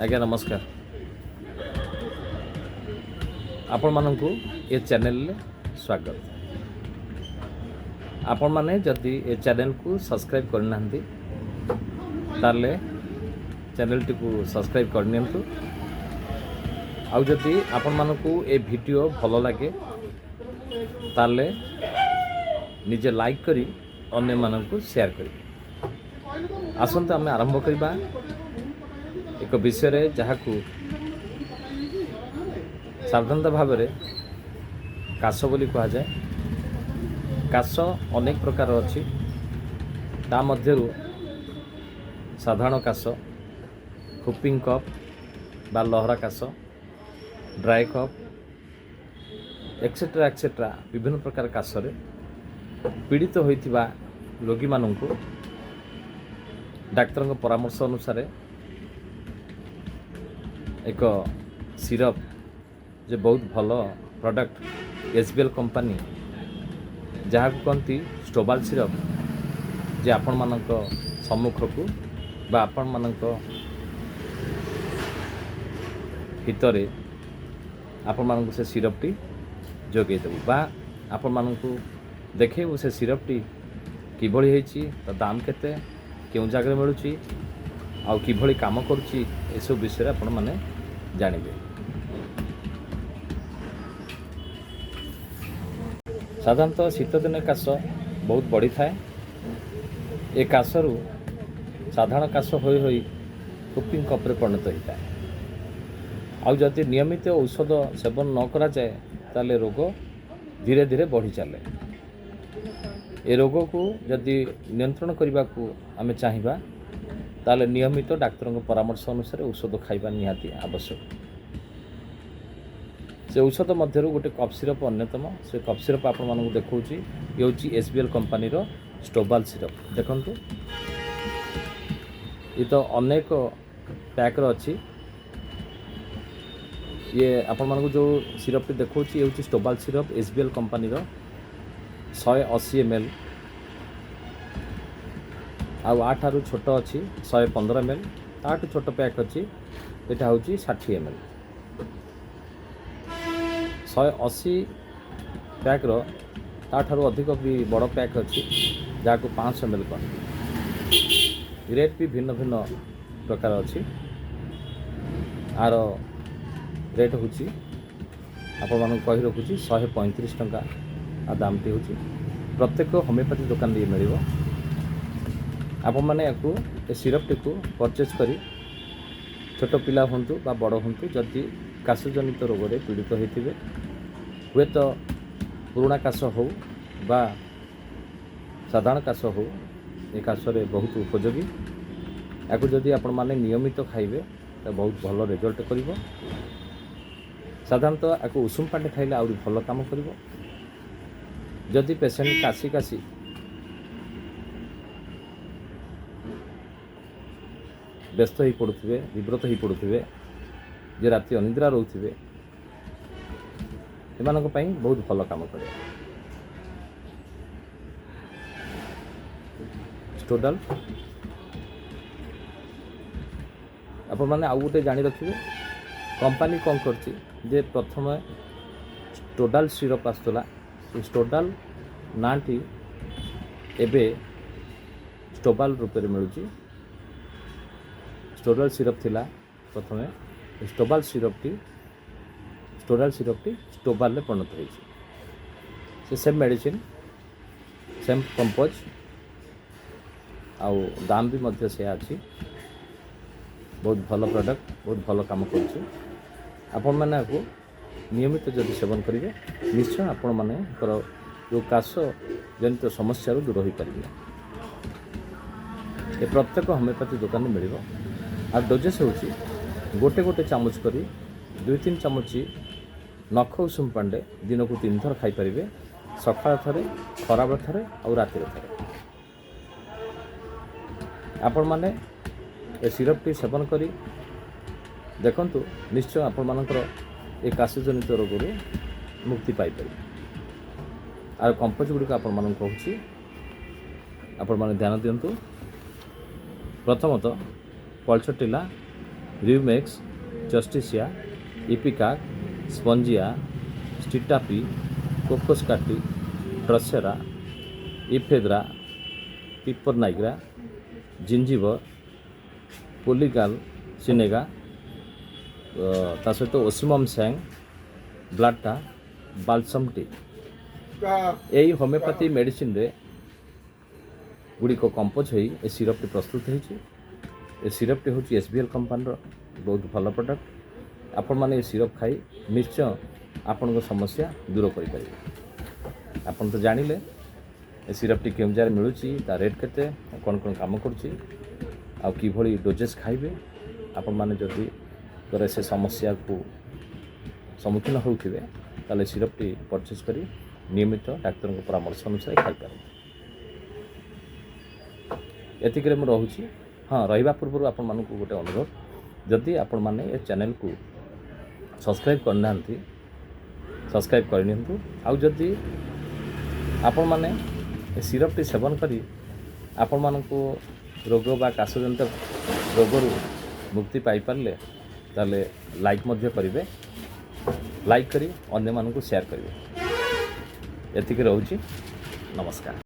आज्ञा नमस्कार। आपण मानकु ये चैनल स्वागत। आपण माने जदि ये चैनल को सब्सक्राइब करना ताले चैनल टी को सब्सक्राइब करनियंतु। आउ जदि आपण मानकु ये वीडियो भलो लागे ताले निजे लाइक करी अन्य मानकु शेयर करी। आसंत आमे आरंभ करबा एक विषय रे जहाकू सावधानता भाव में काश बोली कह जाए। काश अनेक प्रकार अच्छी ता मध्यरु साधारण काश, हुपिंग कफ बा लहरा काश, ड्राई कफ एक्सेट्रा एक्सेट्रा विभिन्न प्रकार काश रे पीड़ित होइतिबा रोगी माननकु डाक्तर परामर्श अनुसार एक सिरप जे बहुत भलो प्रोडक्ट एसबीएल कंपनी जहाँ को कहती स्टोबाल सिरप जे आपण मानक सम्मुख को बा आपण मानक हितरे आपण मानक से सिरपटी जोगे देबू बा आपण मानक देखेबू से सिरपटी किभଳି ହେଇଛି ता दाम केते केउ जगह मिलुची आउ किभଳି काम करुची ए सब विषय आपण माने जानिबे। साधारणतः शीत दिन काश बहुत बढ़ी थाए। ए काशरू साधारण काश होई होई हुपिंग कफ परिणत होता है। आउ जदि नियमित औषध सेवन न करा जाए ताले रोग धीरे धीरे बढ़ी चले। ए रोग को जदि नियंत्रण करने को आम चाहिए ताले नियमित डाक्तर परामर्श अनुसार औषध खाइबा निहाती आवश्यक। से औषध मध्य गोटे कफ सिरप अन्यतम। से कफ सिरप आपण मानक देखौची ये होची एसबीएल कंपनी रो स्टोबाल सिरप। देखंतु ये तो अनेक पैक रो अछि। ये आपण मानक जो सिरप देखौची ये होची स्टोबाल सिरप एसबीएल कंपनी रो 180 ml आउ आठारु छोट अच्छी 115 ml ताठू छोट पैक अच्छी यहाँ हूँ 60 ml 180 पैक रो ताठू अधिक भी बड़ पैक अच्छी जहाँ को 500 ml कहते। रेट भी भिन्न भिन्न प्रकार अच्छी। आर रेट हूँ आपण मानक कही रखुची 135 टंका आ दामटी हूँ। प्रत्येक होमियोपैथी दुकान ये मिल आपण मैंने या सिरपटी को परचेज करी छोट पिला हूँ बा बड़ हूँ जदि काशजनित रोग में पीड़ित होते हुए तो पुराणा काश हो बा साधारण काश हो ये काश बहुत उपयोगी। या जदि आपण मैंने नियमित खाइबे तो बहुत भल रिजल्ट कर। साधारणतः या उषुम पानी खाइले आउरी भल काम कर। जदि पेसेंट काशी काशी व्यस्त हो पड़ुवे विव्रत हो पड़ुवे जे राति अनिद्रा रोथे एमानक पई बहुत भल काम करे। स्टोडाल आपण माने आउ गोटे जानी रखिए कंपनी कौन करची जे प्रथम स्टोडाल सिरप आसला स्टोडाल नाटी एबे स्टोबाल रूप में मिलूची। स्टोडाल सिरप थिला प्रथमे स्टोबाल सिरपटी स्टोबाल परिणत होती। सेम मेडिसिन सेम कंपोज आउ दाम भी मध्य से अच्छी। बहुत भल प्रोडक्ट बहुत भल काम कर। आपण मैंने आपको नियमित जदि सेवन करेंगे निश्चय आपण मानकर जो काश जनित समस्या दूर हो पारे। ये प्रत्येक होमियोपैथी दुकान में मिल। आ डोजेस होची गोटे गोटे चामच करी 2-3 चामच नख उषुम पांडे दिन को 3 थर खाई पारे। सकाळ थरे खराब थरे और राति थरे आपण माने ए सिरपटी सेवन करी देखंतु निश्चय आपण मानकर ए काशजनित रोग मुक्ति पाई पारे। आर कंपोज गुड़िक आपण मानक कहूँ आपण माने ध्यान दिंतु। प्रथमतः पल्सटिला ରିଉମେକ୍ସ, ଜଷ୍ଟିସିଆ, ଇପିକାକ୍, ସ୍ପଞ୍ଜିଆ, ଷ୍ଟିଟାପି, କୋକୋସ୍କାଟି, ଡ୍ରସେରା, ଇଫେଦ୍ରା, ପିପର ନାଇଗ୍ରା, ଜିଞ୍ଜିବର, ପୋଲିଗାଲ ସିନେଗା, ତା ସହିତ ଓସିମମ୍ ସ୍ୟାଙ୍ଗ, ବ୍ଲାଟା, ବାଲସମ୍ ଟି। ଏହି ହୋମିଓପାଥି ମେଡ଼ିସିନରେ ଗୁଡ଼ିକ କମ୍ପୋଜ ହୋଇ ଏ ସିରପ୍ଟି ପ୍ରସ୍ତୁତ ହୋଇଛି। ଏ ସିରପ୍ଟି ହେଉଛି SBL କମ୍ପାନୀର ବହୁତ ଭଲ ପ୍ରଡ଼କ୍ଟ। ଆପଣମାନେ ଏ ସିରପ୍ ଖାଇ ନିଶ୍ଚୟ ଆପଣଙ୍କ ସମସ୍ୟା ଦୂର କରିପାରିବେ। ଆପଣ ତ ଜାଣିଲେ ଏ ସିରପ୍ଟି କେଉଁ ଜାଗାରେ ମିଳୁଛି, ତା ରେଟ୍ କେତେ, କ'ଣ କ'ଣ କାମ କରୁଛି, ଆଉ କିଭଳି ଡୋଜେସ୍ ଖାଇବେ। ଆପଣମାନେ ଯଦି ସେ ସମସ୍ୟାକୁ ସମ୍ମୁଖୀନ ହେଉଥିବେ ତାହେଲେ ସିରପ୍ଟି ପରଚେଜ୍ କରି ନିୟମିତ ଡାକ୍ତରଙ୍କ ପରାମର୍ଶ ଅନୁସାରେ ଖାଇପାରିବେ। ଏତିକିରେ ମୁଁ ରହୁଛି। ହଁ, ରହିବା ପୂର୍ବରୁ ଆପଣମାନଙ୍କୁ ଗୋଟେ ଅନୁରୋଧ, ଯଦି ଆପଣମାନେ ଏ ଚ୍ୟାନେଲକୁ ସବସ୍କ୍ରାଇବ୍ କରିନାହାନ୍ତି ସବସ୍କ୍ରାଇବ୍ କରିନିଅନ୍ତୁ। ଆଉ ଯଦି ଆପଣମାନେ ଏ ସିରପ୍ଟି ସେବନ କରି ଆପଣମାନଙ୍କୁ ରୋଗ ବା କାଶଜନିତ ରୋଗରୁ ମୁକ୍ତି ପାଇପାରିଲେ ତାହେଲେ ଲାଇକ୍ ମଧ୍ୟ କରିବେ। ଲାଇକ୍ କରି ଅନ୍ୟମାନଙ୍କୁ ସେୟାର କରିବେ। ଏତିକି ରହୁଛି। ନମସ୍କାର।